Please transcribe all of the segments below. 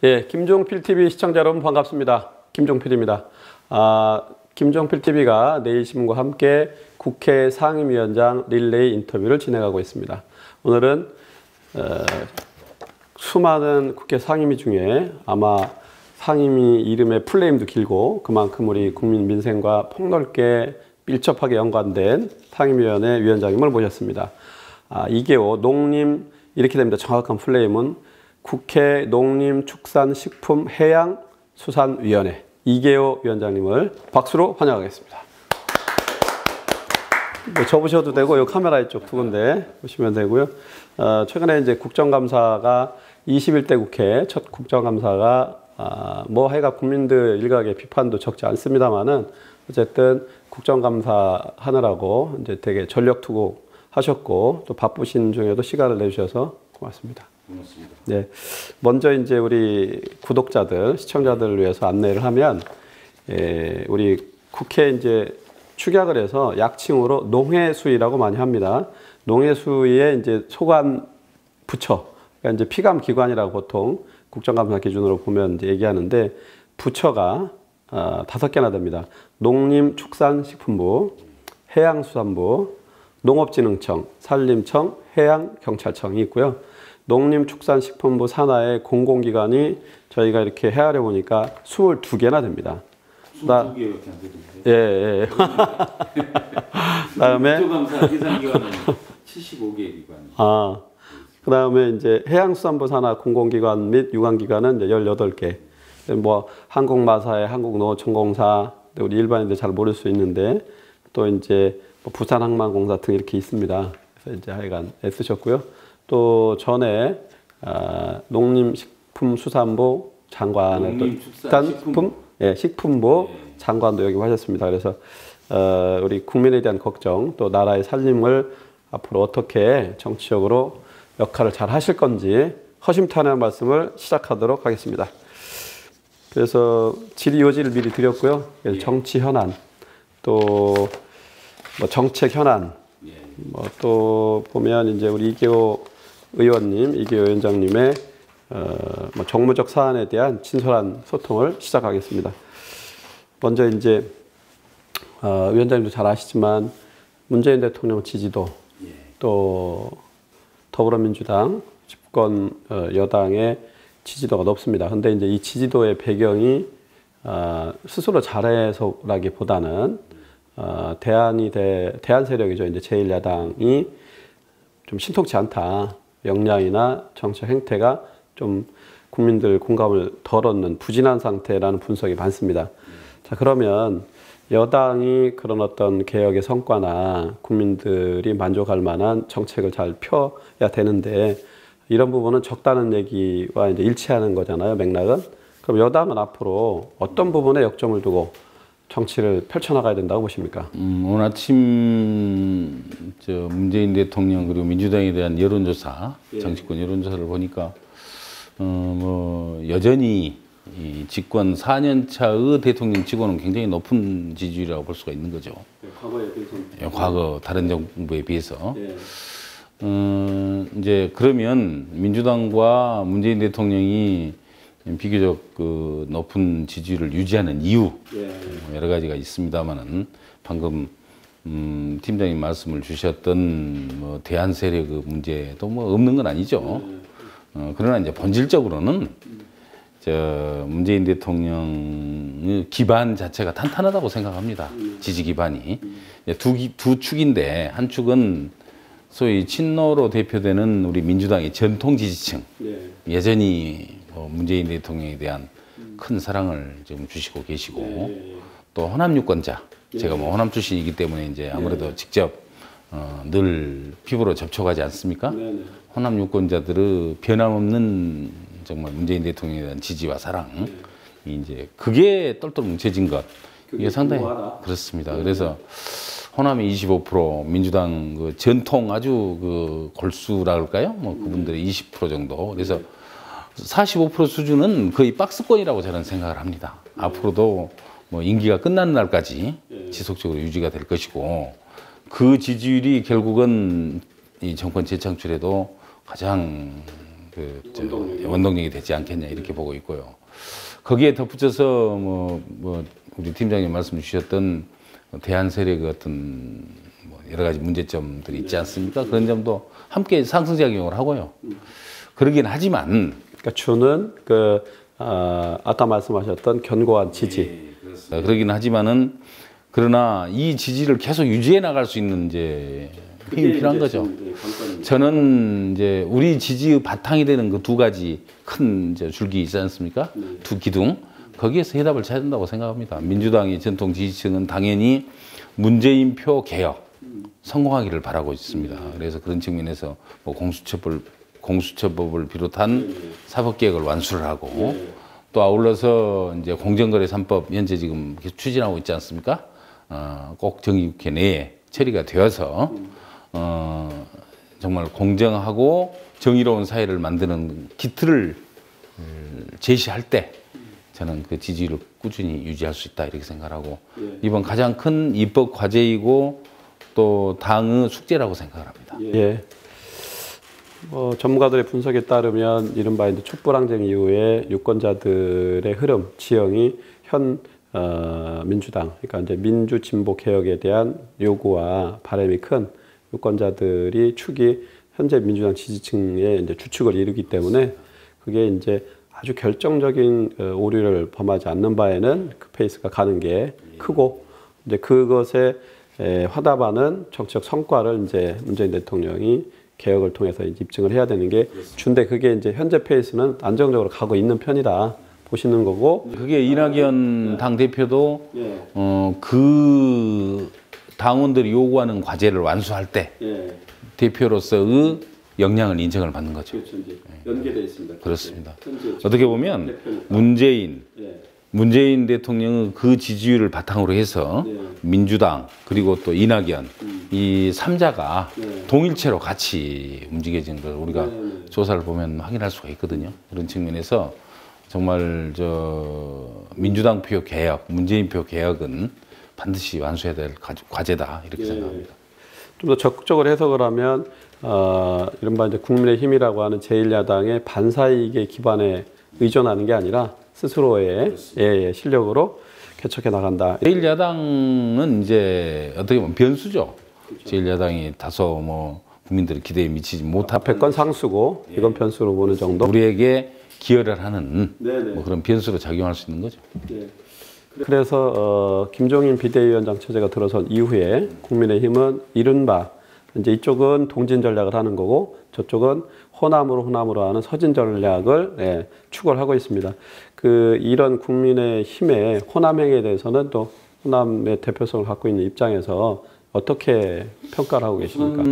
예, 김종필TV 시청자 여러분 반갑습니다. 김종필입니다. 김종필TV가 내일신문과 함께 국회 상임위원장 릴레이 인터뷰를 진행하고 있습니다. 오늘은 수많은 국회 상임위 중에 아마 상임위 이름의 풀네임도 길고 그만큼 우리 국민 민생과 폭넓게 밀접하게 연관된 상임위원회 위원장님을 모셨습니다. 이계호 농림 이렇게 됩니다. 정확한 풀네임은 국회 농림축산식품해양수산위원회 이계호 위원장님을 박수로 환영하겠습니다. 뭐 접으셔도 되고 이 카메라 이쪽 두 군데 보시면 되고요. 최근에 이제 국정감사가 21대 국회 첫 국정감사가 뭐 하여간 국민들 일각의 비판도 적지 않습니다만은 어쨌든 국정감사 하느라고 이제 되게 전력 투구하셨고 또 바쁘신 중에도 시간을 내주셔서 고맙습니다. 고맙습니다. 네, 먼저 이제 우리 구독자들, 시청자들을 위해서 안내를 하면, 우리 국회 이제 축약을 해서 약칭으로 농해수위라고 많이 합니다. 농해수위의 이제 소관 부처, 그러니까 이제 피감 기관이라고 보통 국정감사 기준으로 보면 이제 얘기하는데 부처가 5개나 됩니다. 농림축산식품부, 해양수산부, 농업진흥청, 산림청, 해양경찰청이 있고요. 농림축산식품부 산하의 공공기관이 저희가 이렇게 헤아려 보니까 22개나 됩니다. 22개밖에 안 되던데. 예, 예. 그다음에 국정감사 계산기관은 75개 기관. 그 다음에 이제 해양수산부 산하 공공기관 및 유관기관은 이제 18개. 뭐 한국마사회, 한국농어촌공사, 우리 일반인들 잘 모를 수 있는데 또 이제 뭐 부산항만공사 등 이렇게 있습니다. 그래서 이제 하여간 애쓰셨고요. 또 전에 농림식품수산부 장관을 식품부 장관도 역임하셨습니다. 그래서 우리 국민에 대한 걱정 또 나라의 살림을 앞으로 어떻게 정치적으로 역할을 잘 하실 건지 허심탄회한 말씀을 시작하도록 하겠습니다. 그래서 질의 요지를 미리 드렸고요. 정치 현안 또 뭐 정책 현안 뭐 또 보면 이제 우리 이계호 의원님, 이계호 위원장님의 뭐 정무적 사안에 대한 친솔한 소통을 시작하겠습니다. 먼저 이제 위원장님도 잘 아시지만 문재인 대통령 지지도 또 더불어민주당 집권 여당의 지지도가 높습니다. 근데 이제 이 지지도의 배경이 스스로 잘해서라기보다는 대안 세력이죠. 이제 제1야당이 좀 신통치 않다. 역량이나 정책 행태가 좀 국민들 공감을 덜 얻는 부진한 상태라는 분석이 많습니다. 자, 그러면 여당이 그런 어떤 개혁의 성과나 국민들이 만족할 만한 정책을 잘 펴야 되는데 이런 부분은 적다는 얘기와 이제 일치하는 거잖아요, 맥락은. 그럼 여당은 앞으로 어떤 부분에 역점을 두고 정치를 펼쳐나가야 된다고 보십니까? 오늘 아침 문재인 대통령 그리고 민주당에 대한 여론조사, 정치권 여론조사를 보니까 뭐 여전히 이 집권 4년차의 대통령 치고는 굉장히 높은 지지율이라고 볼 수가 있는 거죠. 과거에 비해서. 과거 다른 정부에 비해서. 이제 그러면 민주당과 문재인 대통령이 비교적 그 높은 지지율을 유지하는 이유 여러 가지가 있습니다만은 방금 팀장님 말씀을 주셨던 뭐 대안 세력의 문제도 뭐 없는 건 아니죠. 그러나 이제 본질적으로는 문재인 대통령의 기반 자체가 탄탄하다고 생각합니다. 지지 기반이 두 축인데 한 축은 소위 친노로 대표되는 우리 민주당의 전통 지지층 여전히 문재인 대통령에 대한 큰 사랑을 좀 주시고 계시고 또 호남 유권자 제가 뭐 호남 출신이기 때문에 이제 아무래도 직접 늘 피부로 접촉하지 않습니까? 호남 유권자들의 변함없는 정말 문재인 대통령에 대한 지지와 사랑 이제 그게 똘똘 뭉쳐진 것 이게 상당히 그렇습니다. 그래서 호남이 25%, 민주당 그 전통 아주 그 골수라 그럴까요? 뭐 그분들의 20% 정도. 그래서 45% 수준은 거의 박스권이라고 저는 생각을 합니다. 앞으로도 뭐 임기가 끝나는 날까지 지속적으로 유지가 될 것이고 그 지지율이 결국은 이 정권 재창출에도 가장 원동력이 되지 않겠냐 이렇게 보고 있고요. 거기에 덧붙여서 뭐 우리 팀장님 말씀 주셨던 대한 세력 같은 뭐 여러 가지 문제점들이 있지 않습니까? 그런 점도 함께 상승작용을 하고요. 그러긴 하지만 그러니까 주는 아까 말씀하셨던 견고한 지지. 그러긴 하지만은 그러나 이 지지를 계속 유지해 나갈 수 있는 이제 힘이 필요한 거죠. 저는 이제 우리 지지의 바탕이 되는 그 두 가지 큰 이제 줄기 있지 않습니까? 두 기둥. 거기에서 해답을 찾아야 된다고 생각합니다. 민주당의 전통 지지층은 당연히 문재인 표 개혁 성공하기를 바라고 있습니다. 그래서 그런 측면에서 뭐 공수처법을 비롯한 사법개혁을 완수를 하고 또 아울러서 이제 공정거래 3법 현재 지금 계속 추진하고 있지 않습니까? 꼭 정기국회 내에 처리가 되어서 정말 공정하고 정의로운 사회를 만드는 기틀을 제시할 때 저는 그 지지를 꾸준히 유지할 수 있다 이렇게 생각하고 이번 가장 큰 입법 과제이고 또 당의 숙제라고 생각을 합니다. 예. 전문가들의 분석에 따르면 이른바 이제 촛불항쟁 이후에 유권자들의 흐름, 지형이 현 민주당, 그러니까 이제 민주 진보 개혁에 대한 요구와 바람이 큰 유권자들이 축이 현재 민주당 지지층의 이제 주축을 이루기 때문에 그게 이제 아주 결정적인 오류를 범하지 않는 바에는 그 페이스가 가는 게 크고 이제 그것에 화답하는 정치적 성과를 이제 문재인 대통령이 개혁을 통해서 입증을 해야 되는 게 준데 그게 이제 현재 페이스는 안정적으로 가고 있는 편이다 보시는 거고 그게 이낙연 당대표도 그 당원들이 요구하는 과제를 완수할 때 대표로서의 역량을 인정을 받는 거죠. 그렇죠. 이제 연계되어 있습니다. 그렇습니다. 어떻게 보면 문재인 대통령은 그 지지율을 바탕으로 해서 민주당 그리고 또 이낙연 이 3자가 동일체로 같이 움직여지는 걸 우리가 조사를 보면 확인할 수가 있거든요. 그런 측면에서 정말 민주당 표 개혁, 문재인 표 개혁은 반드시 완수해야 될 과제다 이렇게 생각합니다. 좀 더 적극적으로 해석을 하면 이른바 이제 국민의힘이라고 하는 제1야당의 반사이익에 기반에 의존하는 게 아니라 스스로의 실력으로 개척해 나간다. 제1야당은 이제 어떻게 보면 변수죠. 제1야당이 다소 뭐 국민들의 기대에 미치지 못한 앞에 상수고 이건 변수로 보는 정도. 우리에게 기여를 하는 뭐 그런 변수로 작용할 수 있는 거죠. 그래서 김종인 비대위원장 체제가 들어선 이후에 국민의힘은 이른바 이제 이쪽은 동진 전략을 하는 거고 저쪽은 호남으로 하는 서진 전략을 추구를 하고 있습니다. 이런 국민의힘의 호남행에 대해서는 또 호남의 대표성을 갖고 있는 입장에서 어떻게 평가를 하고 계십니까?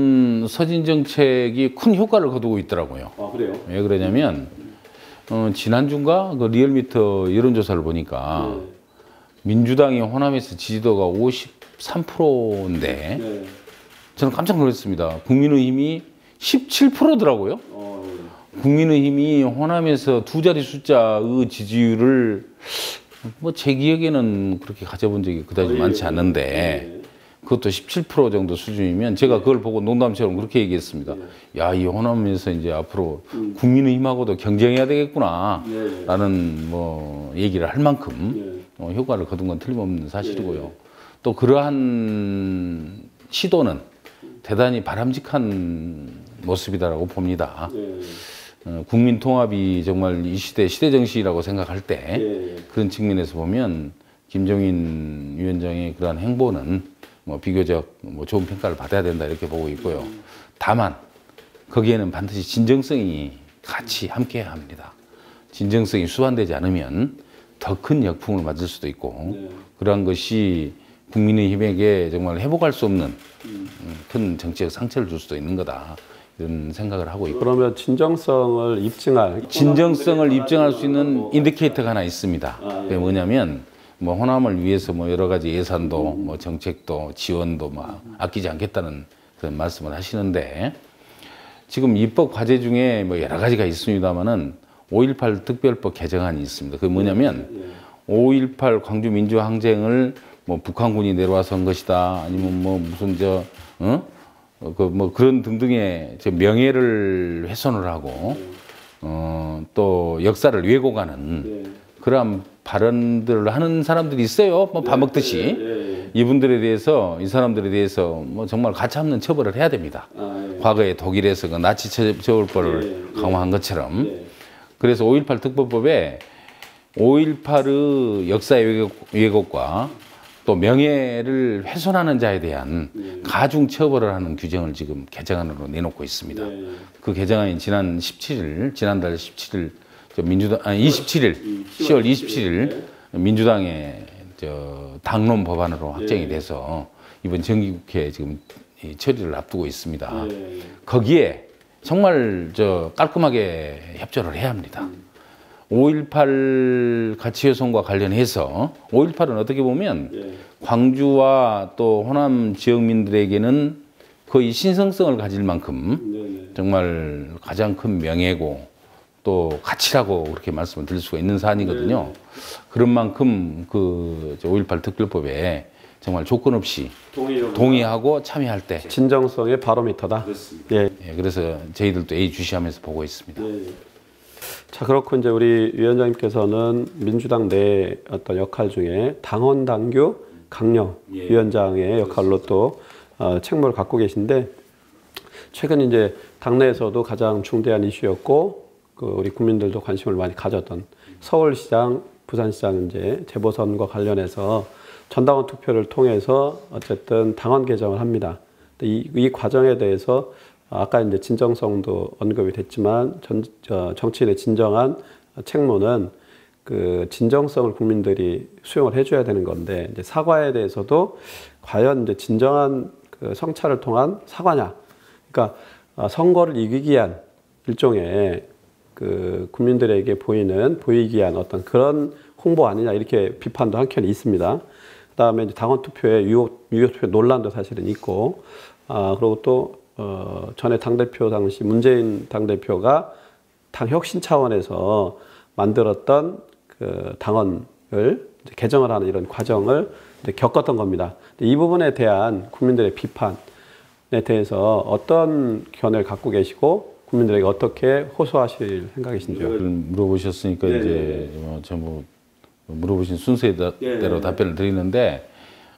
서진 정책이 큰 효과를 거두고 있더라고요. 아, 그래요? 왜 그러냐면 지난주인가 그 리얼미터 여론조사를 보니까 민주당이 호남에서 지지도가 53%인데 저는 깜짝 놀랐습니다. 국민의힘이 17%더라고요. 국민의힘이 호남에서 두 자리 숫자의 지지율을 뭐 제 기억에는 그렇게 가져본 적이 그다지 많지 않는데 그것도 17% 정도 수준이면 제가 그걸 보고 농담처럼 그렇게 얘기했습니다. 야, 이 호남에서 이제 앞으로 국민의힘하고도 경쟁해야 되겠구나 라는 뭐 얘기를 할 만큼 효과를 거둔 건 틀림없는 사실이고요. 또 그러한 시도는 대단히 바람직한 모습이다라고 봅니다. 국민 통합이 정말 이 시대 정신이라고 생각할 때 그런 측면에서 보면 김종인 위원장의 그러한 행보는 뭐 비교적 뭐 좋은 평가를 받아야 된다 이렇게 보고 있고요. 다만 거기에는 반드시 진정성이 같이 함께해야 합니다. 진정성이 수반되지 않으면 더 큰 역풍을 맞을 수도 있고 그러한 것이 국민의힘에게 정말 회복할 수 없는 큰 정치적 상처를 줄 수도 있는 거다. 이런 생각을 하고 있고. 그러면 진정성을 입증할 수 있는 인디케이터가 하나 있습니다. 그게 뭐냐면 뭐 호남을 위해서 뭐 여러 가지 예산도 뭐 정책도 지원도 막 아끼지 않겠다는 그런 말씀을 하시는데 지금 입법 과제 중에 뭐 여러 가지가 있습니다만은 5.18 특별법 개정안이 있습니다. 그게 뭐냐면 5.18 광주 민주항쟁을 뭐 북한군이 내려와서 한 것이다. 아니면 뭐 무슨 뭐 그런 등등의 명예를 훼손을 하고 또 역사를 왜곡하는 그러한 발언들을 하는 사람들이 있어요. 뭐 밥 먹듯이. 이분들에 대해서, 이 사람들에 대해서 뭐 정말 가차없는 처벌을 해야 됩니다. 과거에 독일에서 그 나치 처벌법을 강화한 것처럼. 그래서 5.18 특별법에 5.18의 역사의 왜곡과 또 명예를 훼손하는 자에 대한 가중 처벌을 하는 규정을 지금 개정안으로 내놓고 있습니다. 그 개정안이 지난달 17일, 민주당, 아니 27일, 10월 27일 민주당의 당론 법안으로 확정이 돼서 이번 정기국회에 지금 처리를 앞두고 있습니다. 거기에 정말 깔끔하게 협조를 해야 합니다. 5.18 가치훼손과 관련해서 5.18은 어떻게 보면 광주와 또 호남 지역민들에게는 거의 신성성을 가질 만큼 정말 가장 큰 명예고 또 가치라고 그렇게 말씀을 드릴 수가 있는 사안이거든요. 그런 만큼 그 5.18 특별법에 정말 조건 없이 동의하고 참여할 때 진정성의 바로미터다. 예, 그래서 저희들도 예의주시하면서 보고 있습니다. 자, 그렇고 이제 우리 위원장님께서는 민주당 내 어떤 역할 중에 당원 당규 강령 위원장의 역할로 또 책무를 갖고 계신데, 최근 이제 당내에서도 가장 중대한 이슈였고 그 우리 국민들도 관심을 많이 가졌던 서울시장, 부산시장 이제 재보선과 관련해서 전당원 투표를 통해서 어쨌든 당원 개정을 합니다. 이 과정에 대해서 아까 이제 진정성도 언급이 됐지만 정치인의 진정한 책무는 그 진정성을 국민들이 수용을 해줘야 되는 건데, 이제 사과에 대해서도 과연 이제 진정한 그 성찰을 통한 사과냐? 그러니까 선거를 이기기 위한 일종의 그 국민들에게 보이기 위한 어떤 그런 홍보 아니냐, 이렇게 비판도 한켠에 있습니다. 그다음에 이제 당원 투표에 유효투표 논란도 사실은 있고, 그리고 또 전에 당대표 당시 문재인 당대표가 당 혁신 차원에서 만들었던 그 당원을 개정을 하는 이런 과정을 겪었던 겁니다. 이 부분에 대한 국민들의 비판에 대해서 어떤 견해를 갖고 계시고 국민들에게 어떻게 호소하실 생각이신지요? 물어보셨으니까 이제 전부 물어보신 순서대로 답변을 드리는데,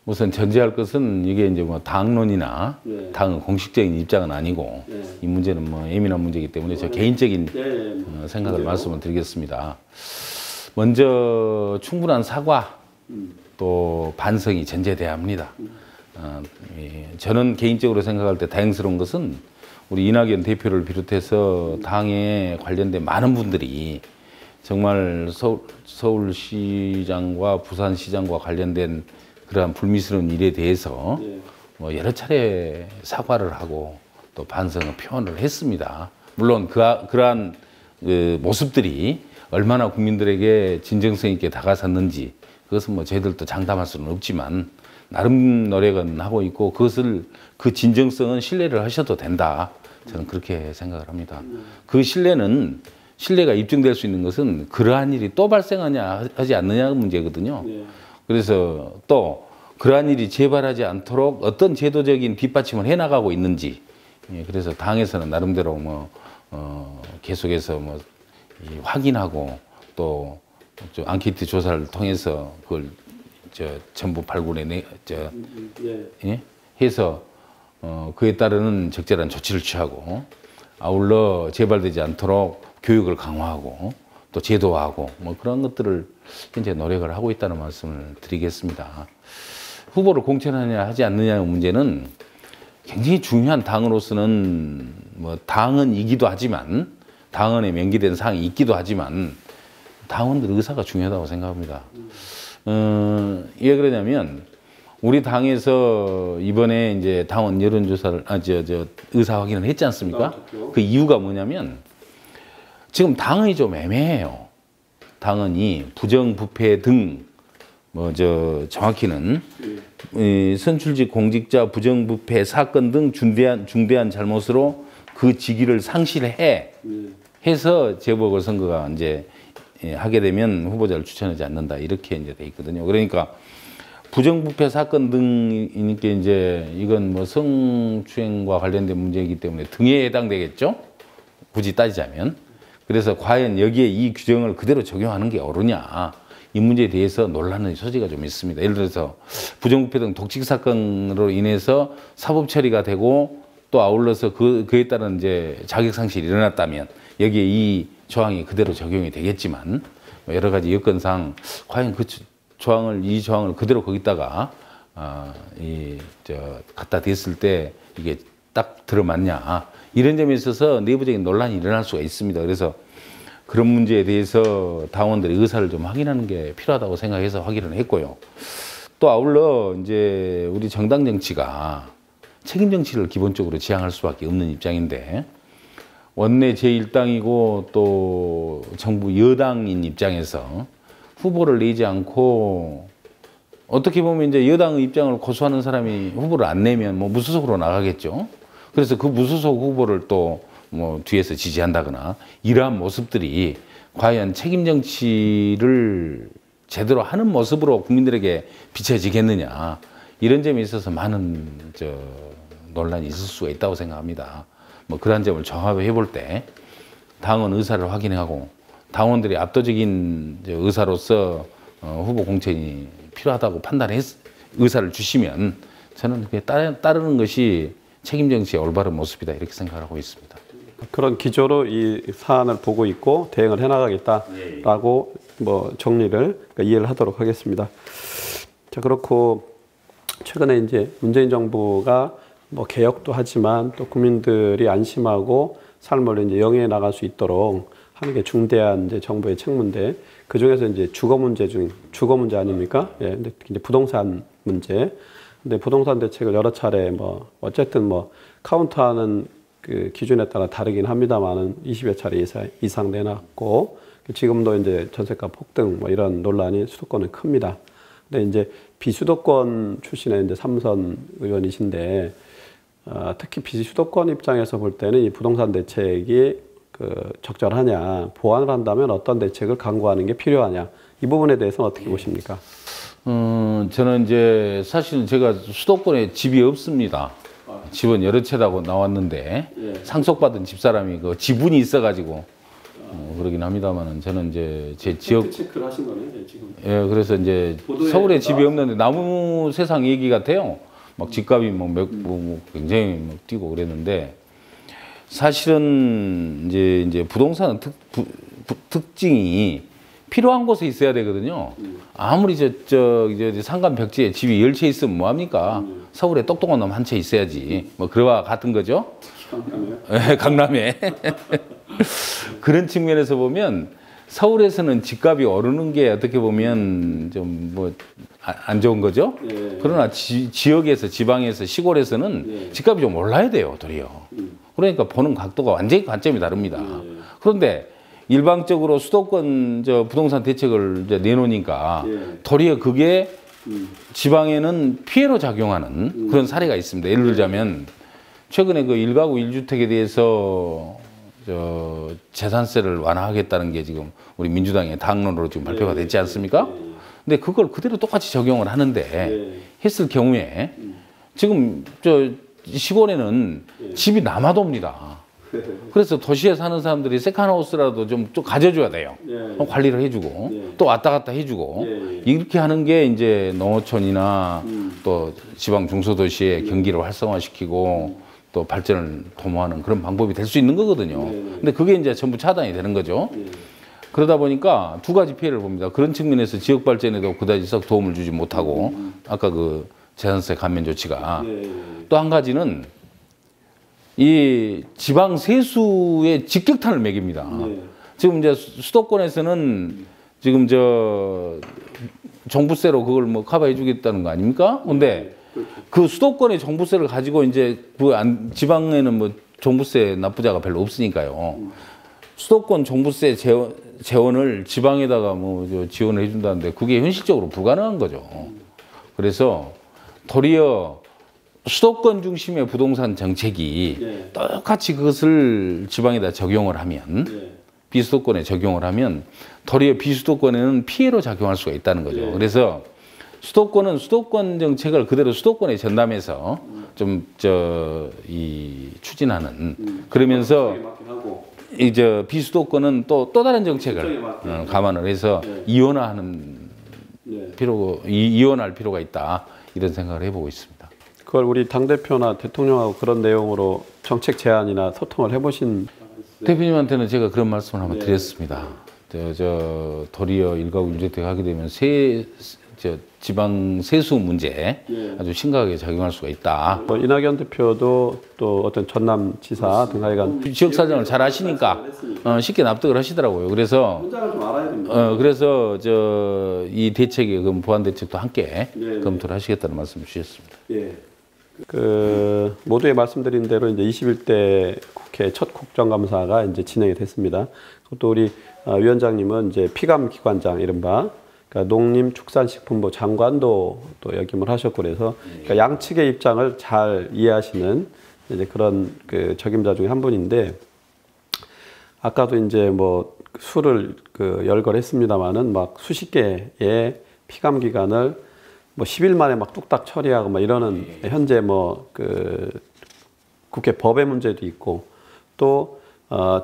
우선 전제할 것은 이게 이제 뭐 당론이나 당의 공식적인 입장은 아니고 이 문제는 뭐 예민한 문제이기 때문에 저 개인적인 생각을 말씀을 드리겠습니다. 먼저 충분한 사과 또 반성이 전제돼야 합니다. 저는 개인적으로 생각할 때 다행스러운 것은 우리 이낙연 대표를 비롯해서 당에 관련된 많은 분들이 정말 서울시장과 부산시장과 관련된 그러한 불미스러운 일에 대해서 뭐 여러 차례 사과를 하고 또 반성의 표현을 했습니다. 물론 그러한 그 모습들이 얼마나 국민들에게 진정성 있게 다가섰는지 그것은 뭐 저희들도 장담할 수는 없지만 나름 노력은 하고 있고, 그 진정성은 신뢰를 하셔도 된다. 저는 그렇게 생각을 합니다. 그 신뢰가 입증될 수 있는 것은 그러한 일이 또 발생하냐 하지 않느냐 문제거든요. 그래서 또 그러한 일이 재발하지 않도록 어떤 제도적인 뒷받침을 해나가고 있는지, 그래서 당에서는 나름대로 뭐 계속해서 뭐 확인하고 또 앙케이트 조사를 통해서 그걸 전부 발굴해 해서 그에 따르는 적절한 조치를 취하고, 아울러 재발되지 않도록 교육을 강화하고 또 제도화하고 뭐 그런 것들을 현재 노력을 하고 있다는 말씀을 드리겠습니다. 후보를 공천하냐 하지 않느냐의 문제는 굉장히 중요한 당으로서는 뭐 당헌이기도 하지만, 당헌에 명기된 사항이 있기도 하지만 당원들 의사가 중요하다고 생각합니다. 왜 그러냐면 우리 당에서 이번에 이제 당원 여론조사를 의사 확인을 했지 않습니까? 그 이유가 뭐냐면 지금 당헌이 좀 애매해요. 당헌이 부정부패 등 정확히는 선출직 공직자 부정부패 사건 등 중대한 잘못으로 그 직위를 해서 재보궐선거가 이제 하게 되면 후보자를 추천하지 않는다, 이렇게 이제 돼 있거든요. 그러니까 부정부패 사건 등이니까 이제 이건 뭐 성추행과 관련된 문제이기 때문에 등에 해당되겠죠. 굳이 따지자면. 그래서 과연 여기에 이 규정을 그대로 적용하는 게 옳으냐, 이 문제에 대해서 논란의 소지가 좀 있습니다. 예를 들어서 부정부패 등 독직 사건으로 인해서 사법 처리가 되고 또 아울러서 그에 따른 이제 자격 상실이 일어났다면 여기에 이 조항이 그대로 적용이 되겠지만, 여러 가지 여건상 과연 이 조항을 그대로 거기다가 갖다 댔을 때 이게 딱 들어맞냐, 이런 점에 있어서 내부적인 논란이 일어날 수가 있습니다. 그래서 그런 문제에 대해서 당원들의 의사를 좀 확인하는 게 필요하다고 생각해서 확인을 했고요. 또 아울러 이제 우리 정당 정치가 책임 정치를 기본적으로 지향할 수밖에 없는 입장인데, 원내 제1당이고 또 정부 여당인 입장에서 후보를 내지 않고, 어떻게 보면 이제 여당의 입장을 고수하는 사람이 후보를 안 내면 뭐 무소속으로 나가겠죠. 그래서 그 무소속 후보를 또 뭐 뒤에서 지지한다거나, 이러한 모습들이 과연 책임 정치를 제대로 하는 모습으로 국민들에게 비춰지겠느냐, 이런 점에 있어서 많은 논란이 있을 수가 있다고 생각합니다. 뭐 그러한 점을 종합해 볼 때 당원 의사를 확인하고 당원들이 압도적인 의사로서 후보 공천이 필요하다고 의사를 주시면 저는 그게 따르는 것이 책임 정치의 올바른 모습이다, 이렇게 생각하고 있습니다. 그런 기조로 이 사안을 보고 있고 대응을 해나가겠다라고 뭐 정리를 이해를 하도록 하겠습니다. 자, 그렇고 최근에 이제 문재인 정부가 뭐 개혁도 하지만 또 국민들이 안심하고 삶을 이제 영위해 나갈 수 있도록 하는 게 중대한 이제 정부의 책무인데, 그 중에서 이제 주거 문제 아닙니까? 예, 근데 이제 부동산 문제. 근데 부동산 대책을 여러 차례 뭐 어쨌든 뭐 카운트하는 그 기준에 따라 다르긴 합니다만은 20여 차례 이상 내놨고, 지금도 이제 전세가 폭등 뭐 이런 논란이 수도권은 큽니다. 근데 이제 비수도권 출신의 이제 3선 의원이신데, 특히 비수도권 입장에서 볼 때는 이 부동산 대책이 적절하냐, 보완을 한다면 어떤 대책을 강구하는 게 필요하냐, 이 부분에 대해서는 어떻게 보십니까? 저는 이제 사실은 제가 수도권에 집이 없습니다. 집은 여러 채라고 나왔는데, 상속받은 집사람이 그 지분이 있어가지고 그러긴 합니다만은, 저는 이제 제 지역 체크를 하신 거네 지금. 예, 그래서 이제 서울에 집이 없는데 나무 세상 얘기 같아요. 막 집값이 뭐 굉장히 막 뛰고 그랬는데, 사실은 이제 부동산은 특징이 필요한 곳에 있어야 되거든요. 아무리 상간 벽지에 집이 10채 있으면 뭐합니까? 서울에 똑똑한 놈 한 채 있어야지. 뭐 그와 같은 거죠. 강남에? 강남에. 그런 측면에서 보면 서울에서는 집값이 오르는 게 어떻게 보면 좀 뭐 안 좋은 거죠. 그러나 지역에서, 지방에서, 시골에서는 집값이 좀 올라야 돼요, 도리어. 그러니까 보는 각도가 완전히 관점이 다릅니다. 그런데 일방적으로 수도권 부동산 대책을 이제 내놓으니까 도리어 그게 지방에는 피해로 작용하는 그런 사례가 있습니다. 예를 들자면 최근에 그 1가구 1주택에 대해서 재산세를 완화하겠다는 게 지금 우리 민주당의 당론으로 지금 발표가 됐지 않습니까? 근데 그걸 그대로 똑같이 적용을 하는데, 했을 경우에 지금 시골에는 집이 남아도입니다. 그래서 도시에 사는 사람들이 세컨하우스라도 좀 가져줘야 돼요. 관리를 해주고 또 왔다 갔다 해주고, 이렇게 하는 게 이제 농어촌이나 또 지방 중소도시의 경기를 활성화시키고 또 발전을 도모하는 그런 방법이 될 수 있는 거거든요. 근데 그게 이제 전부 차단이 되는 거죠. 그러다 보니까 두 가지 피해를 봅니다. 그런 측면에서 지역 발전에도 그다지 썩 도움을 주지 못하고, 아까 그 재산세 감면 조치가 또 한 가지는 이 지방 세수에 직격탄을 매깁니다. 지금 이제 수도권에서는 지금 종부세로 그걸 뭐 커버해 주겠다는 거 아닙니까? 근데 그 수도권의 종부세를 가지고 이제 지방에는 뭐 종부세 납부자가 별로 없으니까요. 수도권 종부세 재원을 지방에다가 뭐 지원을 해준다는데 그게 현실적으로 불가능한 거죠. 그래서 도리어 수도권 중심의 부동산 정책이 똑같이 그것을 지방에다 적용을 하면, 비수도권에 적용을 하면 도리어 비수도권에는 피해로 작용할 수가 있다는 거죠. 그래서 수도권은 수도권 정책을 그대로 수도권에 전담해서 좀 추진하는, 그러면서 이제 비수도권은 또 다른 정책을 감안을 해서 이원화하는 이원할 필요가 있다 이런 생각을 해보고 있습니다. 그걸 우리 당 대표나 대통령하고 그런 내용으로 정책 제안이나 소통을 해보신 대표님한테는 제가 그런 말씀을 한번 드렸습니다. 도리어 1가구 1주택 하게 되면 지방 세수 문제 아주 심각하게 작용할 수가 있다. 이낙연 대표도 또 어떤 전남지사 등 하여간 지역 사정을 잘 아시니까 쉽게 납득을 하시더라고요. 그래서 문장을 좀 알아야 됩니다. 그래서 이 대책의 보완 대책도 함께 검토를 하시겠다는 말씀 주셨습니다. 예. 모두에 말씀드린 대로 이제 21대 국회 첫 국정감사가 이제 진행이 됐습니다. 또 우리 위원장님은 이제 피감기관장 이른바 그러니까 농림축산식품부 장관도 또 역임을 하셨고 그래서 그러니까 양측의 입장을 잘 이해하시는 이제 그런 적임자 중에 한 분인데 아까도 이제 뭐 수를 열거했습니다마는 막 수십 개의 피감기관을 뭐 10일 만에 막 뚝딱 처리하고 막 이러는 현재 국회 법의 문제도 있고 또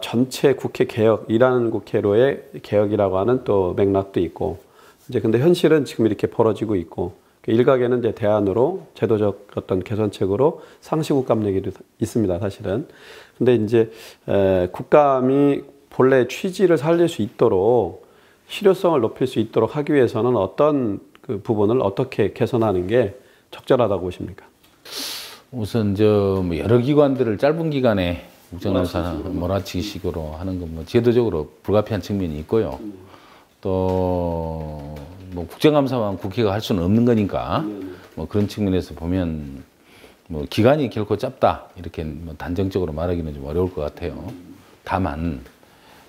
전체 국회 개혁, 일하는 국회로의 개혁이라고 하는 또 맥락도 있고 이제 근데 현실은 지금 이렇게 벌어지고 있고 일각에는 이제 대안으로 제도적 어떤 개선책으로 상시 국감 내기도 있습니다, 사실은. 근데 이제 국감이 본래 취지를 살릴 수 있도록 실효성을 높일 수 있도록 하기 위해서는 어떤 부분을 어떻게 개선하는 게 적절하다고 보십니까? 우선 뭐 여러 기관들을 짧은 기간에 국정감사 몰아치기식으로 하는 건 뭐 제도적으로 불가피한 측면이 있고요. 또 뭐 국정감사만 국회가 할 수는 없는 거니까 뭐 그런 측면에서 보면 뭐 기간이 결코 짧다 이렇게 뭐 단정적으로 말하기는 좀 어려울 것 같아요. 다만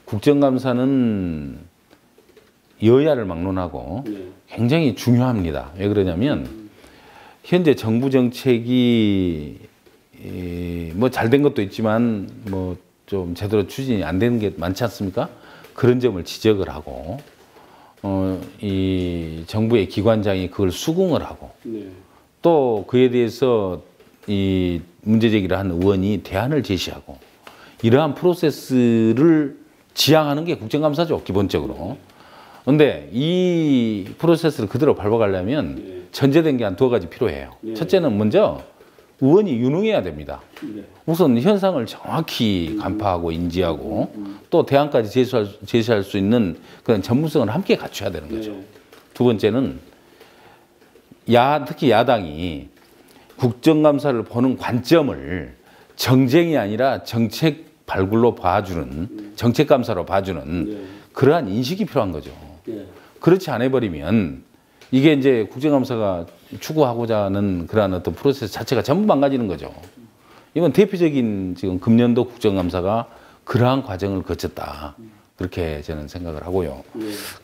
국정감사는 여야를 막론하고 굉장히 중요합니다. 왜 그러냐면 현재 정부 정책이 뭐 잘된 것도 있지만 뭐 좀 제대로 추진이 안 되는 게 많지 않습니까? 그런 점을 지적을 하고 이 정부의 기관장이 그걸 수긍을 하고 또 그에 대해서 이 문제 제기를 한 의원이 대안을 제시하고 이러한 프로세스를 지향하는 게 국정감사죠, 기본적으로. 근데 이 프로세스를 그대로 밟아가려면 전제된 게 한 2가지 필요해요. 첫째는 먼저 의원이 유능해야 됩니다. 우선 현상을 정확히 간파하고 인지하고 또 대안까지 제시할 수 있는 그런 전문성을 함께 갖춰야 되는 거죠. 두 번째는 특히 야당이 국정감사를 보는 관점을 정쟁이 아니라 정책 발굴로 봐주는 정책감사로 봐주는 그러한 인식이 필요한 거죠. 그렇지 않아 버리면 이게 이제 국정감사가 추구하고자 하는 그러한 어떤 프로세스 자체가 전부 망가지는 거죠. 이건 대표적인 지금 금년도 국정감사가 그러한 과정을 거쳤다. 그렇게 저는 생각을 하고요.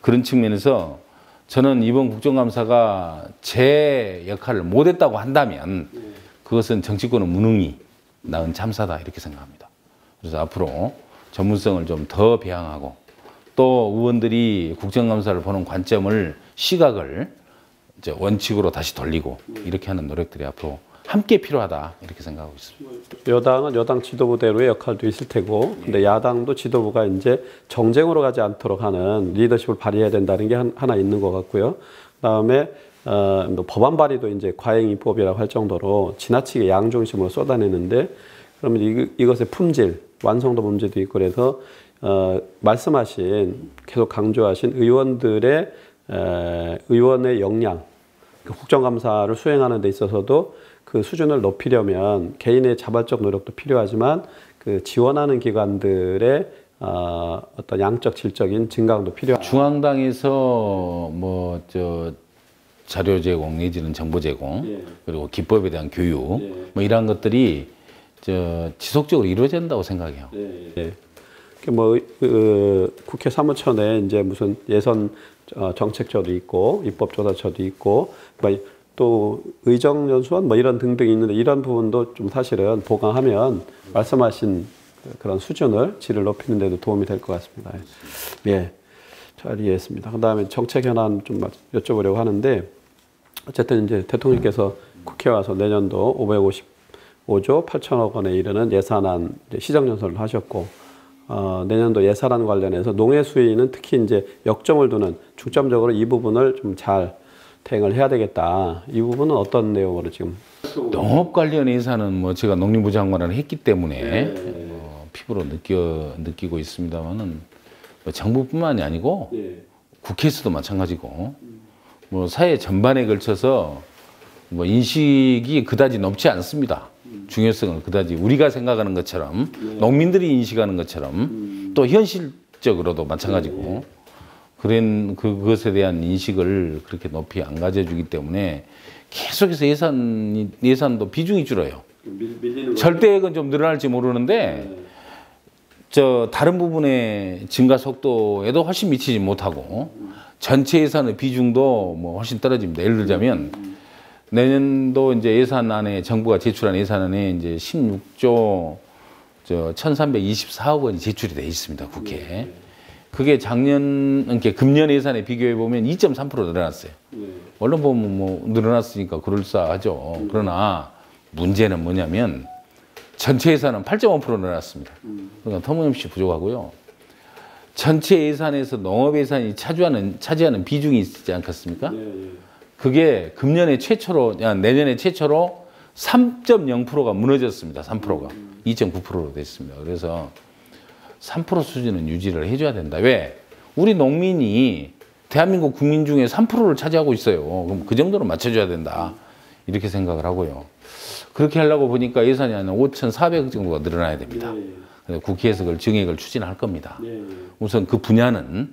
그런 측면에서 저는 이번 국정감사가 제 역할을 못했다고 한다면 그것은 정치권은 무능이 낳은 참사다 이렇게 생각합니다. 그래서 앞으로 전문성을 좀 더 배양하고 또 의원들이 국정감사를 보는 관점을 시각을 이제 원칙으로 다시 돌리고 이렇게 하는 노력들이 앞으로 함께 필요하다 이렇게 생각하고 있습니다. 여당은 여당 지도부대로의 역할도 있을 테고, 근데 야당도 지도부가 이제 정쟁으로 가지 않도록 하는 리더십을 발휘해야 된다는 게 하나 있는 것 같고요. 그다음에 법안 발의도 이제 과잉 입법이라고 할 정도로 지나치게 양중심으로 쏟아내는데, 그러면 이것의 품질, 완성도 문제도 있고 그래서 말씀하신 계속 강조하신 의원의 역량, 국정감사를 수행하는 데 있어서도 그 수준을 높이려면 개인의 자발적 노력도 필요하지만 그 지원하는 기관들의 어떤 양적 질적인 증강도 필요하다. 중앙당에서 자료 제공 내지는 정보 제공 그리고 기법에 대한 교육 뭐 이러한 것들이 지속적으로 이루어진다고 생각해요. 국회 사무처내 이제 무슨 예선 정책처도 있고 입법조사처도 있고 또 의정연수원 이런 등등이 있는데 이런 부분도 좀 사실은 보강하면 말씀하신 그런 수준을 질을 높이는 데도 도움이 될 것 같습니다. 예, 잘 이해했습니다. 그다음에 정책 현안 좀 여쭤보려고 하는데 어쨌든 이제 대통령께서 국회 와서 내년도 555조 8천억 원에 이르는 예산안 시정연설을 하셨고 내년도 예산안 관련해서 농해 수위는 특히 이제 역점을 두는 중점적으로 이 부분을 좀 잘 대응을 해야 되겠다. 이 부분은 어떤 내용으로 지금? 농업 관련 예산은 뭐 제가 농림부 장관을 했기 때문에 네. 피부로 느끼고 있습니다만은 뭐 정부뿐만이 아니고 네. 국회에서도 마찬가지고 뭐 사회 전반에 걸쳐서 뭐 인식이 그다지 높지 않습니다. 중요성을 그다지 우리가 생각하는 것처럼 농민들이 인식하는 것처럼 또 현실적으로도 마찬가지고 그것에 대한 인식을 그렇게 높이 안 가져주기 때문에 계속해서 예산도 비중이 줄어요. 절대액은 좀 늘어날지 모르는데 다른 부분의 증가 속도에도 훨씬 미치지 못하고 전체 예산의 비중도 뭐 훨씬 떨어집니다. 예를 들자면 내년도 이제 예산안에 정부가 제출한 예산안에 이제 16조 1,324억 원이 제출이 돼 있습니다. 국회에. 그게 그러니까 금년 예산에 비교해 보면 2.3% 늘어났어요. 언론 보면 뭐 늘어났으니까 그럴싸하죠. 그러나 문제는 뭐냐면 전체 예산은 8.5% 늘어났습니다. 그러니까 터무니없이 부족하고요. 전체 예산에서 농업 예산이 차지하는 비중이 있지 않겠습니까? 그게 내년에 최초로 3.0%가 무너졌습니다. 3%가 2.9%로 됐습니다. 그래서 3% 수준은 유지를 해줘야 된다. 왜? 우리 농민이 대한민국 국민 중에 3%를 차지하고 있어요. 그럼 그 정도는 맞춰줘야 된다. 이렇게 생각을 하고요. 그렇게 하려고 보니까 예산이 한 5,400억 정도가 늘어나야 됩니다. 그래서 국회에서 그걸 증액을 추진할 겁니다. 우선 그 분야는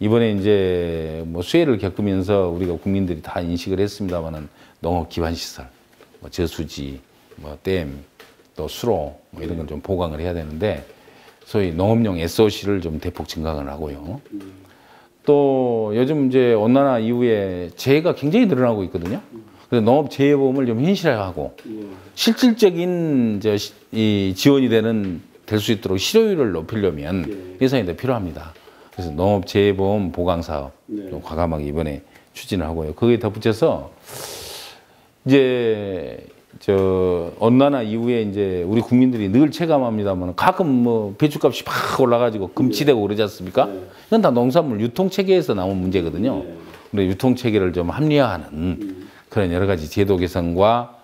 이번에 이제 뭐 수해를 겪으면서 우리가 국민들이 다 인식을 했습니다만은 농업 기반 시설, 뭐 저수지, 뭐 댐, 또 수로 뭐 이런 걸 좀 보강을 해야 되는데 소위 농업용 SOC를 좀 대폭 증강을 하고요. 또 요즘 이제 온난화 이후에 재해가 굉장히 늘어나고 있거든요. 그래서 농업 재해보험을 좀 현실화하고 실질적인 이 지원이 될 수 있도록 실효율을 높이려면 예산이 더 필요합니다. 그래서 농업 재해보험 보강 사업 좀 과감하게 이번에 추진을 하고요. 거기에 덧붙여서 이제 온난화 이후에 이제 우리 국민들이 늘 체감합니다만 가끔 뭐 배추값이 팍 올라가지고 금치되고 그러지 않습니까? 이건 다 농산물 유통 체계에서 나온 문제거든요. 근데 유통 체계를 좀 합리화하는 그런 여러 가지 제도 개선과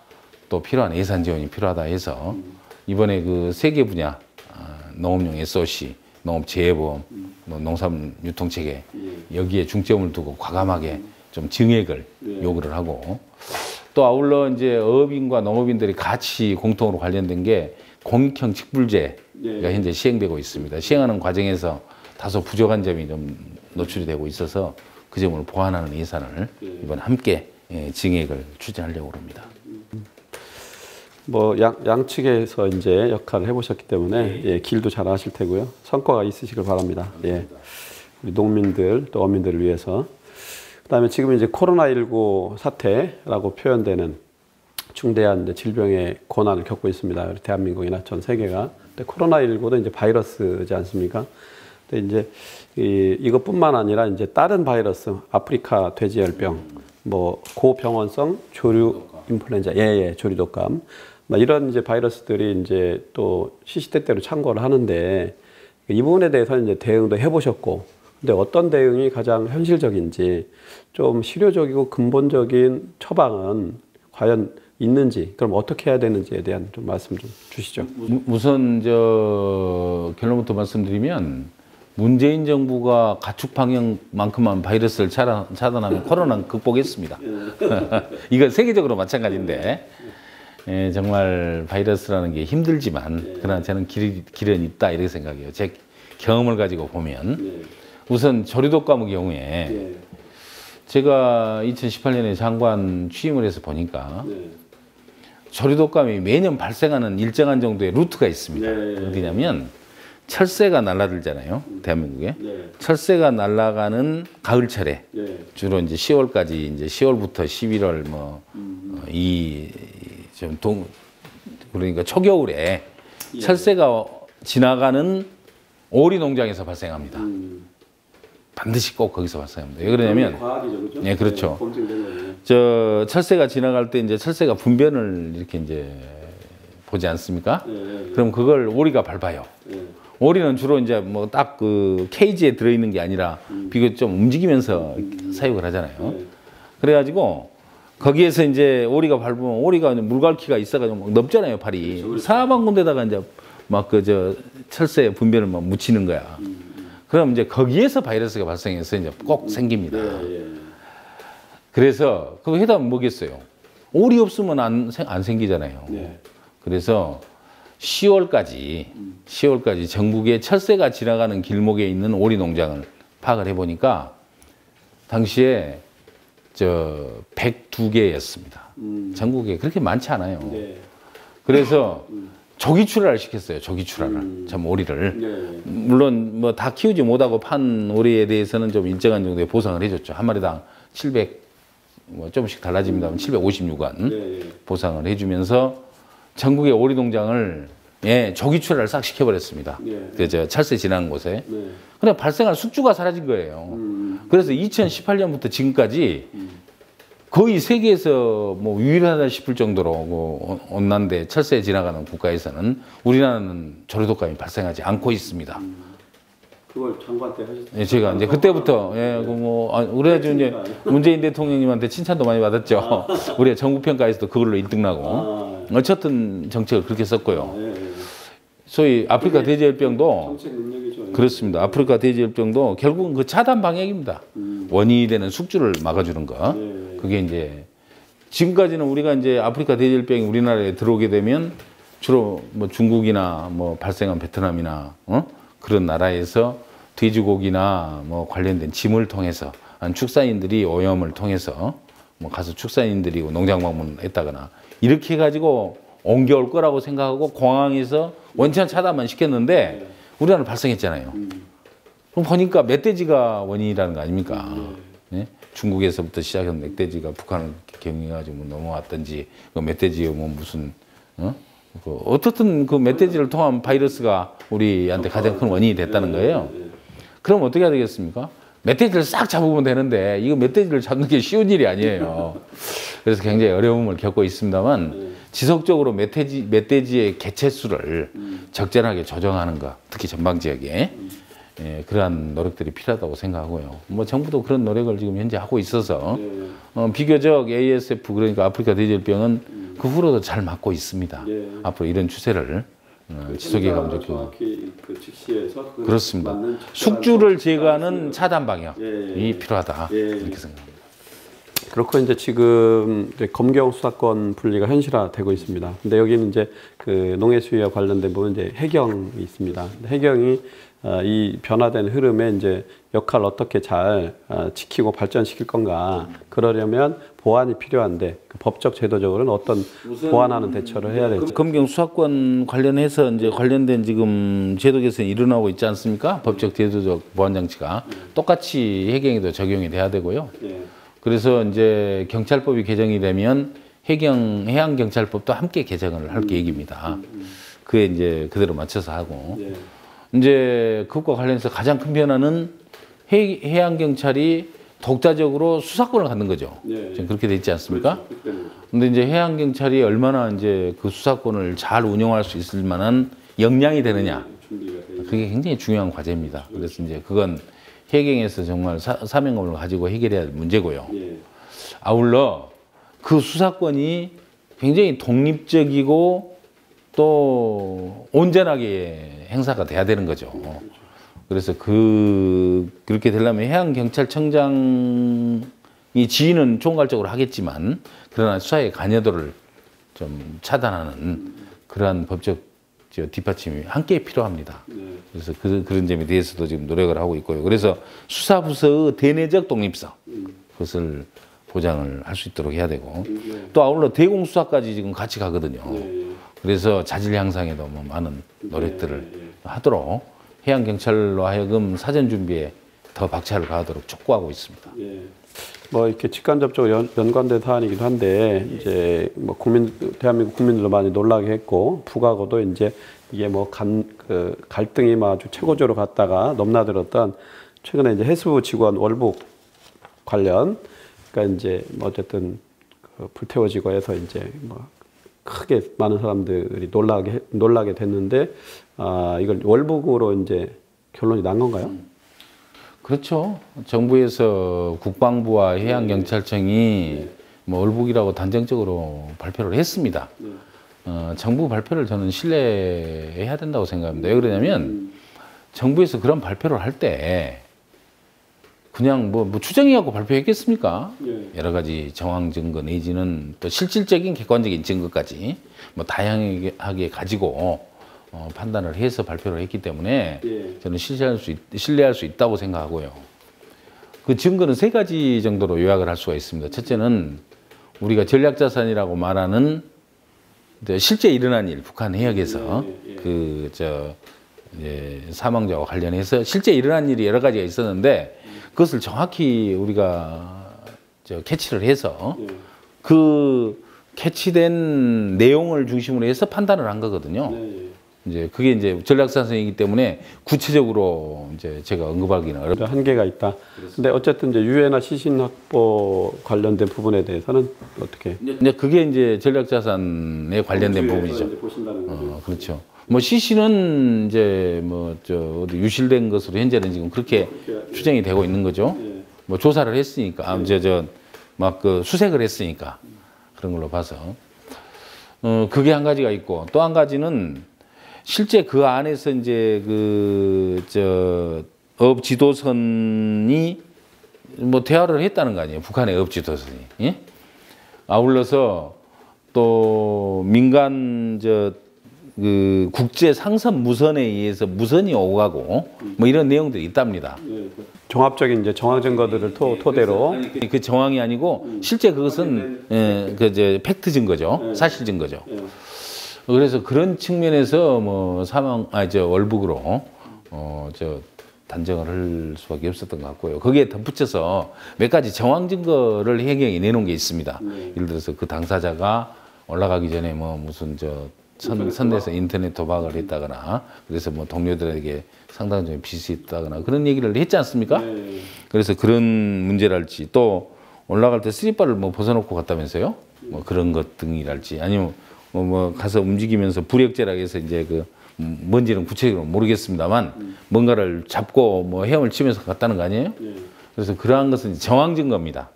또 필요한 예산 지원이 필요하다 해서 이번에 그 3개 분야 농업용 SOC, 농업 재해보험, 뭐 농산물 유통 체계 여기에 중점을 두고 과감하게 좀 증액을 요구를 하고 또 아울러 이제 어업인과 농업인들이 같이 공통으로 관련된 게 공익형 직불제가 현재 시행되고 있습니다. 시행하는 과정에서 다소 부족한 점이 좀 노출이 되고 있어서 그 점을 보완하는 예산을 이번에 함께 증액을 추진하려고 합니다. 뭐 양측에서 이제 역할을 해보셨기 때문에 길도 잘 아실 테고요. 성과가 있으시길 바랍니다. 우리 농민들 또 어민들을 위해서. 그다음에 지금 이제 코로나19 사태라고 표현되는 중대한 이제 질병의 고난을 겪고 있습니다. 우리 대한민국이나 전 세계가. 근데 코로나19도 이제 바이러스지 않습니까? 근데 이제 이것뿐만 아니라 이제 다른 바이러스, 아프리카 돼지열병, 뭐 고병원성 조류 인플루엔자, 조류독감, 이런 이제 바이러스들이 이제 또 시시때때로 창궐을 하는데 이 부분에 대해서는 이제 대응도 해보셨고, 근데 어떤 대응이 가장 현실적인지 좀 실효적이고 근본적인 처방은 과연 있는지, 그럼 어떻게 해야 되는지에 대한 좀 말씀 좀 주시죠. 우선 결론부터 말씀드리면 문재인 정부가 가축 방역만큼만 바이러스를 차단하면 코로나는 극복했습니다. 이건 세계적으로 마찬가지인데 정말 바이러스라는 게 힘들지만 그러나 저는 길은 있다 이렇게 생각해요. 제 경험을 가지고 보면 우선 조류독감의 경우에 제가 2018년에 장관 취임을 해서 보니까 조류독감이 매년 발생하는 일정한 정도의 루트가 있습니다. 어디냐면 철새가 날아들잖아요, 대한민국에. 철새가 날아가는 가을철에 주로 이제 10월까지 이제 10월부터 11월 그러니까 초겨울에 철새가 지나가는 오리 농장에서 발생합니다. 반드시 꼭 거기서 발생합니다. 왜 그러냐면, 네, 그렇죠. 철새가 지나갈 때 이제 철새가 분변을 이렇게 이제 보지 않습니까? 그럼 그걸 오리가 밟아요. 오리는 주로 이제 뭐 딱 그 케이지에 들어있는 게 아니라 비교적 좀 움직이면서 사육을 하잖아요. 그래가지고 거기에서 이제 오리가 밟으면 오리가 물갈퀴가 있어가지고 막 넓잖아요, 발이. 사방 군데다가 이제 막 그 저 철새 분변을 막 묻히는 거야. 그럼 이제 거기에서 바이러스가 발생해서 이제 꼭 생깁니다. 그래서 그 해답은 뭐겠어요? 오리 없으면 안 생기잖아요. 그래서 10월까지 전국에 철새가 지나가는 길목에 있는 오리 농장을 파악을 해보니까 당시에 102개였습니다. 전국에 그렇게 많지 않아요. 그래서 조기 출하를 시켰어요. 조기 출하를. 참 오리를. 물론 뭐 다 키우지 못하고 판 오리에 대해서는 좀 일정한 정도의 보상을 해줬죠. 한 마리당 700, 뭐 조금씩 달라집니다만 750유관 보상을 해주면서 전국의 오리 농장을 조기 출하를 싹 시켜버렸습니다. 그 철새 지나는 곳에. 그냥 발생할 숙주가 사라진 거예요. 그래서 2018년부터 지금까지 거의 세계에서 뭐 유일하다 싶을 정도로 온난데 철새 지나가는 국가에서는 우리나라는 조류독감이 발생하지 않고 있습니다. 그걸 장관 때 하셨죠? 제가 이제 그때부터 그래가지고 이제 문재인 대통령님한테 칭찬도 많이 받았죠. 우리가 전국평가에서도 그걸로 1등 나고. 어쨌든 정책을 그렇게 썼고요. 소위 아프리카 돼지열병도 정책 능력이죠. 그렇습니다. 아프리카 돼지열병도 결국은 그 차단 방역입니다. 원인이 되는 숙주를 막아주는 거. 그게 이제 지금까지는 우리가 이제 아프리카 돼지열병이 우리나라에 들어오게 되면 주로 뭐 중국이나 뭐 발생한 베트남이나 그런 나라에서 돼지고기나 뭐 관련된 짐을 통해서 축산인들이 오염을 통해서 뭐 가서 축산인들이 농장 방문했다거나 이렇게 해가지고 옮겨올 거라고 생각하고 공항에서 원천 차단만 시켰는데 우리나라는 발생했잖아요. 그럼 보니까 멧돼지가 원인이라는 거 아닙니까? 중국에서부터 시작해서 멧돼지가 북한을 경유해가지고 뭐 넘어왔든지 그 멧돼지 뭐 무슨 어떻든 그 멧돼지를 통한 바이러스가 우리한테 가장 큰 원인이 됐다는 거예요. 그럼 어떻게 해야 되겠습니까? 멧돼지를 싹 잡으면 되는데 이거 멧돼지를 잡는 게 쉬운 일이 아니에요. 그래서 굉장히 어려움을 겪고 있습니다만 지속적으로 멧돼지의 개체수를 적절하게 조정하는 것, 특히 전방 지역에 그러한 노력들이 필요하다고 생각하고요. 뭐 정부도 그런 노력을 지금 현재 하고 있어서 비교적 ASF 그러니까 아프리카 돼지열병은 그 후로도 잘 막고 있습니다. 앞으로 이런 추세를 지속해 가면 좋겠고. 정확히 그 직시해서 그렇습니다. 숙주를 제거하는 차단 방역이 필요하다 이렇게 생각합니다. 그렇고 이제 지금 이제 검경 수사권 분리가 현실화되고 있습니다. 근데 여기는 이제 그 농해 수위와 관련된 부분 이제 해경이 있습니다. 해경이 이 변화된 흐름에 이제 역할을 어떻게 잘 지키고 발전시킬 건가. 그러려면 보완이 필요한데 그 법적 제도적으로는 어떤 보완하는 대처를 해야 될지. 검경 수사권 관련해서 이제 관련된 지금 제도 개선이 일어나고 있지 않습니까? 법적 제도적 보완 장치가 똑같이 해경에도 적용이 돼야 되고요. 그래서 이제 경찰법이 개정이 되면 해양경찰법도 함께 개정을 할 계획입니다. 그에 이제 그대로 맞춰서 하고. 이제 그것과 관련해서 가장 큰 변화는 해양경찰이 독자적으로 수사권을 갖는 거죠. 지금 그렇게 돼 있지 않습니까? 근데 이제 해양경찰이 얼마나 이제 그 수사권을 잘 운영할 수 있을 만한 역량이 되느냐. 그게 굉장히 중요한 과제입니다. 그래서 이제 그건 해경에서 정말 사명감을 가지고 해결해야 할 문제고요. 아울러 그 수사권이 굉장히 독립적이고 또 온전하게 행사가 돼야 되는 거죠. 그래서 그렇게 되려면 해양경찰청장이 지휘는 총괄적으로 하겠지만 그러나 수사의 관여도를 좀 차단하는 그러한 법적 뒷받침이 함께 필요합니다. 그래서 그런 점에 대해서도 지금 노력을 하고 있고요. 그래서 수사부서의 대내적 독립성 그것을 보장을 할 수 있도록 해야 되고 또 아울러 대공수사까지 지금 같이 가거든요. 그래서 자질 향상에도 뭐 많은 노력들을 하도록 해양경찰로 하여금 사전 준비에 더 박차를 가하도록 촉구하고 있습니다. 뭐 이렇게 직간접적으로 연관된 사안이기도 한데 이제 뭐 대한민국 국민들도 많이 놀라게 했고 북하고도 이제 이게 뭐 갈등이 아주 최고조로 갔다가 넘나들었던 최근에 이제 해수부 직원 월북 관련 그러니까 이제 뭐 어쨌든 그 불태워지고 해서 이제 뭐 크게 많은 사람들이 놀라게 됐는데 이걸 월북으로 이제 결론이 난 건가요? 그렇죠. 정부에서 국방부와 해양경찰청이 뭐 월북이라고 단정적으로 발표를 했습니다. 정부 발표를 저는 신뢰해야 된다고 생각합니다. 왜 그러냐면 정부에서 그런 발표를 할 때 그냥 뭐 추정해갖고 발표했겠습니까? 여러 가지 정황 증거 내지는 또 실질적인 객관적인 증거까지 뭐 다양하게 가지고 판단을 해서 발표를 했기 때문에 저는 신뢰할 수 있다고 생각하고요. 그 증거는 세 가지 정도로 요약을 할 수가 있습니다. 첫째는 우리가 전략자산이라고 말하는 실제 일어난 일, 북한 해역에서 사망자와 관련해서 실제 일어난 일이 여러 가지가 있었는데 그것을 정확히 우리가 캐치를 해서 그 캐치된 내용을 중심으로 해서 판단을 한 거거든요. 이제 그게 이제 전략사선이기 때문에 구체적으로 이제 제가 언급하기는 어렵다. 한계가 있다. 근데 어쨌든 이제 유해나 시신 확보 관련된 부분에 대해서는 어떻게? 이제 그게 이제 전략자산에 관련된 부분이죠. 보신다는 거죠. 그렇죠. 뭐 시신은 이제 어디 유실된 것으로 현재는 지금 그렇게 추정이 되고 있는 거죠. 뭐 조사를 했으니까 막 그 수색을 했으니까 그런 걸로 봐서 그게 한 가지가 있고 또 한 가지는 실제 그 안에서 이제 업 지도선이 뭐 대화를 했다는 거 아니에요. 북한의 업 지도선이. 예? 아울러서 또 민간 국제 상선 무선에 의해서 무선이 오고 가고 뭐 이런 내용들이 있답니다. 종합적인 이제 정황 증거들을 토대로 그 정황이 아니고 실제 그것은 팩트 증거죠. 사실 증거죠. 그래서 그런 측면에서 뭐 월북으로 단정을 할 수밖에 없었던 것 같고요. 거기에 덧붙여서 몇 가지 정황 증거를 해경이 내놓은 게 있습니다. 예를 들어서 그 당사자가 올라가기 전에 뭐 무슨 선내에서 인터넷 도박을 했다거나 그래서 뭐 동료들에게 상당히 빚이 있다거나 그런 얘기를 했지 않습니까? 그래서 그런 문제랄지 또 올라갈 때 슬리퍼를 뭐 벗어놓고 갔다면서요? 뭐 그런 것 등이랄지 아니면 뭐 가서 움직이면서 부력제라고 해서 이제 뭔지는 구체적으로 모르겠습니다만 뭔가를 잡고 뭐 헤엄을 치면서 갔다는 거 아니에요? 그래서 그러한 것은 정황 증거입니다.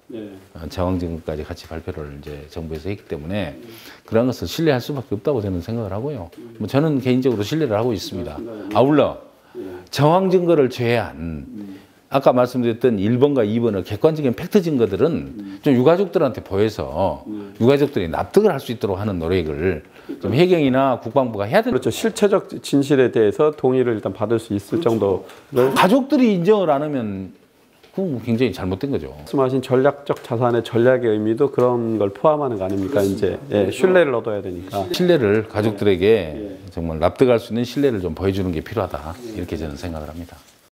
정황 증거까지 같이 발표를 이제 정부에서 했기 때문에 그러한 것을 신뢰할 수밖에 없다고 저는 생각을 하고요. 뭐 저는 개인적으로 신뢰를 하고 있습니다. 아울러 정황 증거를 제외한 아까 말씀드렸던 1번과 2번의 객관적인 팩트 증거들은 좀 유가족들한테 보여서 유가족들이 납득을 할 수 있도록 하는 노력을 좀 해경이나 국방부가 해야 된다. 그렇죠. 실체적 진실에 대해서 동의를 일단 받을 수 있을 정도를 가족들이 인정을 안 하면 그건 굉장히 잘못된 거죠. 말씀하신 전략적 자산의 전략의 의미도 그런 걸 포함하는 거 아닙니까? 이제 신뢰를 얻어야 되니까. 신뢰를 가족들에게 정말 납득할 수 있는 신뢰를 좀 보여주는 게 필요하다. 이렇게 저는 생각을 합니다.